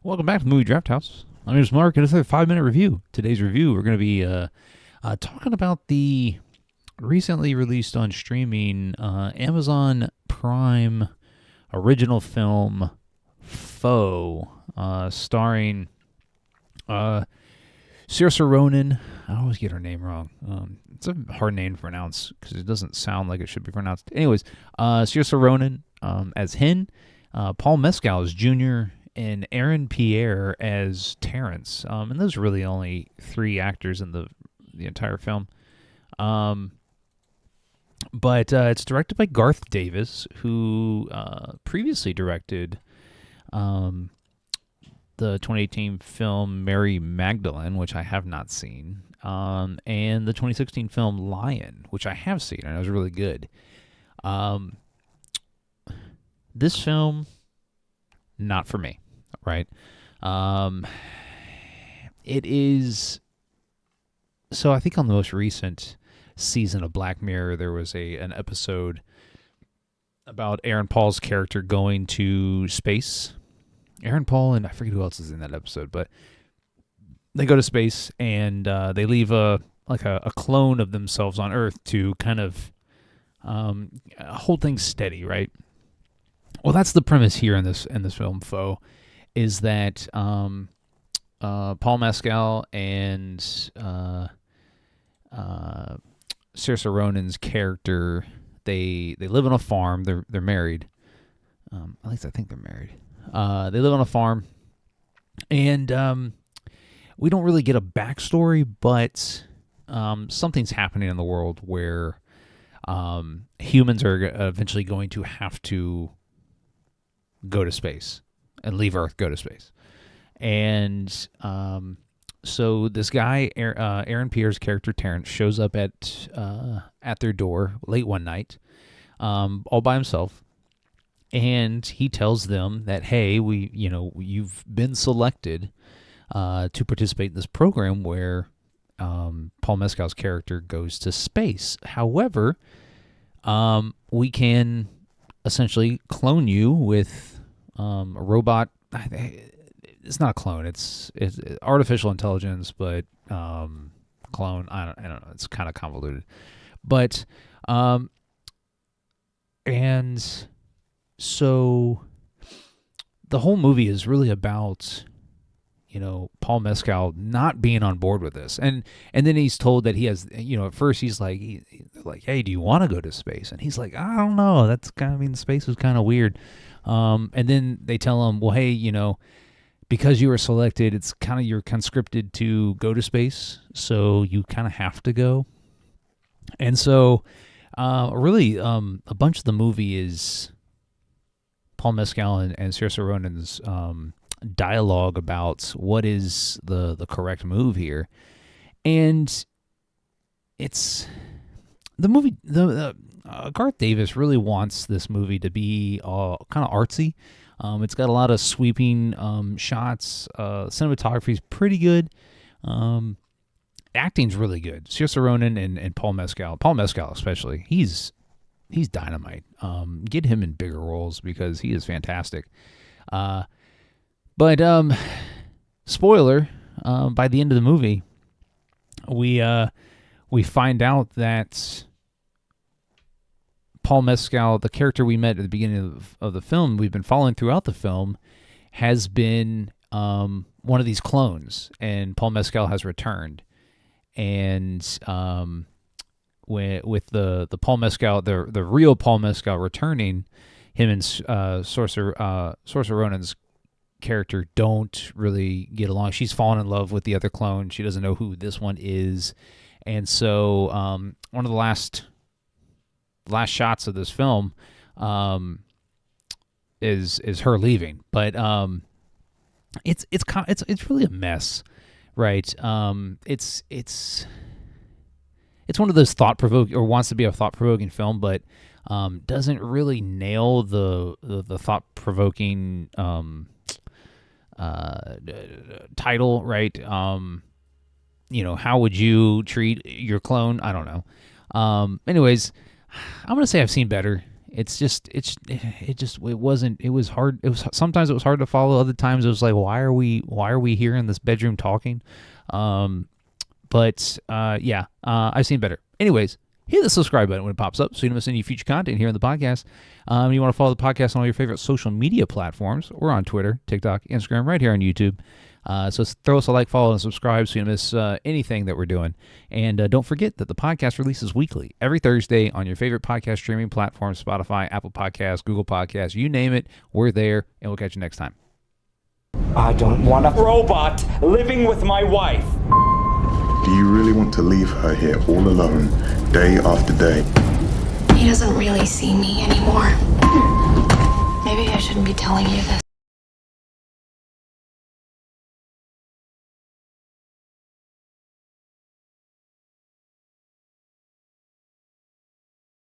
Welcome back to the Movie Draft House. My name is Mark, and it's a 5-minute review. Today's review, we're going to be talking about the recently released on streaming Amazon Prime original film Foe, starring Saoirse Ronan. I always get her name wrong. It's a hard name to pronounce because it doesn't sound like it should be pronounced. Anyways, Saoirse Ronan as Hin, Paul Mescal as Junior, and Aaron Pierre as Terrence. And those are really only three actors in the entire film. But it's directed by Garth Davis, who previously directed the 2018 film Mary Magdalene, which I have not seen, and the 2016 film Lion, which I have seen, and it was really good. This film, not for me, right? It is. So I think on the most recent season of Black Mirror, there was an episode about Aaron Paul's character going to space. Aaron Paul and I forget who else is in that episode, but they go to space and they leave a clone of themselves on Earth to kind of hold things steady, right? Well, that's the premise here in this film, Foe, is that Paul Mescal and Saoirse Ronan's character, they live on a farm. They're married. At least I think they're married. They live on a farm, and we don't really get a backstory, but something's happening in the world where humans are eventually going to have to go to space and leave Earth, go to space. And so this guy, Aaron Pierre's character Terrence, shows up at their door late one night, all by himself, and he tells them that, hey, you've been selected to participate in this program where Paul Mescal's character goes to space. However, we can essentially clone you with a robot. It's not a clone. It's artificial intelligence, but clone. I don't know. It's kind of convoluted, but and so the whole movie is really about Paul Mescal not being on board with this, and then he's told that he has at first he's like hey, do you want to go to space? And he's like, I don't know. That's space was kind of weird. And then they tell him, well, hey, because you were selected, it's you're conscripted to go to space, so you kind of have to go. And so, really, a bunch of the movie is Paul Mescal and Saoirse Ronan's dialogue about what is the correct move here, and it's the movie. Garth Davis really wants this movie to be kind of artsy. It's got a lot of sweeping shots. Cinematography is pretty good. Acting's really good. Saoirse Ronan and Paul Mescal. Paul Mescal especially. He's dynamite. Get him in bigger roles because he is fantastic. But spoiler, by the end of the movie, we find out that Paul Mescal, the character we met at the beginning of the film, we've been following throughout the film, has been one of these clones, and Paul Mescal has returned. And with the Paul Mescal, the real Paul Mescal returning, him and Saoirse Ronan's character don't really get along. She's fallen in love with the other clone. She doesn't know who this one is, and so one of the last shots of this film is her leaving, but it's really a mess, right? It's one of those thought-provoking, or wants to be a thought-provoking film, but doesn't really nail the thought-provoking title, right? How would you treat your clone? I don't know. Anyways, I'm going to say I've seen better It's just it wasn't. It was hard. It was sometimes it was hard to follow. Other times it was like, why are we here in this bedroom talking? But I've seen better. Anyways, hit the subscribe button when it pops up so you don't miss any future content here on the podcast. You want to follow the podcast on all your favorite social media platforms. We're on Twitter, TikTok, Instagram, right here on YouTube. So throw us a like, follow, and subscribe so you don't miss anything that we're doing. And don't forget that the podcast releases weekly, every Thursday on your favorite podcast streaming platforms, Spotify, Apple Podcasts, Google Podcasts, you name it. We're there, and we'll catch you next time. I don't want a robot living with my wife. Do you really want to leave her here all alone, day after day? He doesn't really see me anymore. Maybe I shouldn't be telling you this.